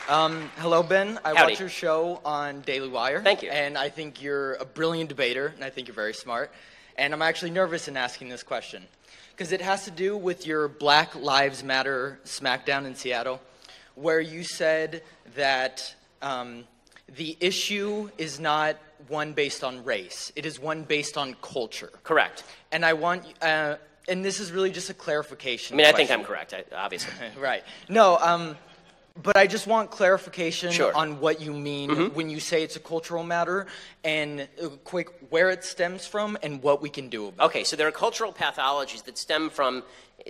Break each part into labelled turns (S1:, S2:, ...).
S1: Hello, Ben. I
S2: Howdy.
S1: watch your show on Daily Wire.
S2: Thank you.
S1: And I think you're a brilliant debater, and I think you're very smart. And I'm actually nervous in asking this question because it has to do with your Black Lives Matter smackdown in Seattle, where you said that the issue is not one based on race. It is one based on culture.
S2: Correct.
S1: And I want, and this is really just a clarification
S2: I mean,
S1: question.
S2: I think I'm correct, obviously.
S1: Right. No, but I just want clarification
S2: Sure.
S1: on what you mean when you say it's a cultural matter, and quick, where it stems from and what we can do about it.
S2: Okay, so there are cultural pathologies that stem from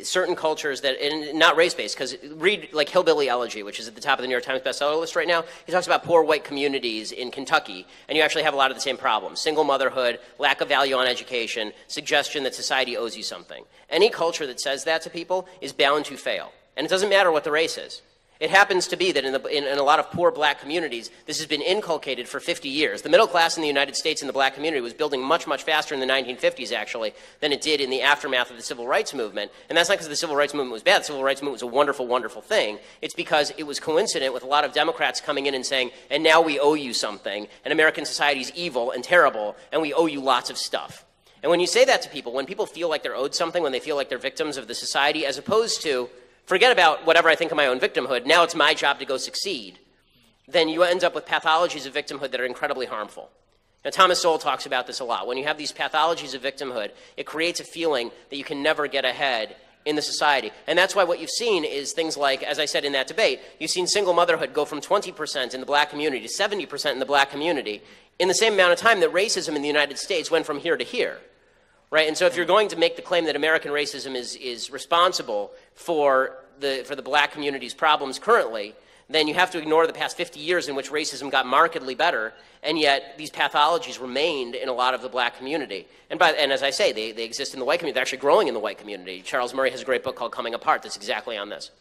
S2: certain cultures that, and not race-based, because read like Hillbilly Elegy, which is at the top of the New York Times bestseller list right now. He talks about poor white communities in Kentucky, and you actually have a lot of the same problems. Single motherhood, lack of value on education, suggestion that society owes you something. Any culture that says that to people is bound to fail. And it doesn't matter what the race is. It happens to be that in a lot of poor black communities, this has been inculcated for 50 years. The middle class in the United States in the black community was building much, much faster in the 1950s, actually, than it did in the aftermath of the civil rights movement. And that's not because the civil rights movement was bad. The civil rights movement was a wonderful, wonderful thing. It's because it was coincident with a lot of Democrats coming in and saying, and now we owe you something, and American society is evil and terrible, and we owe you lots of stuff. And when you say that to people, when people feel like they're owed something, when they feel like they're victims of the society, as opposed to, forget about whatever I think of my own victimhood, now it's my job to go succeed, then you end up with pathologies of victimhood that are incredibly harmful. Now, Thomas Sowell talks about this a lot. When you have these pathologies of victimhood, it creates a feeling that you can never get ahead in the society. And that's why what you've seen is things like, as I said in that debate, you've seen single motherhood go from 20% in the black community to 70% in the black community in the same amount of time that racism in the United States went from here to here. Right? And so if you're going to make the claim that American racism is responsible for the black community's problems currently, then you have to ignore the past 50 years in which racism got markedly better, and yet these pathologies remained in a lot of the black community. And as I say, they exist in the white community. They're actually growing in the white community. Charles Murray has a great book called Coming Apart that's exactly on this.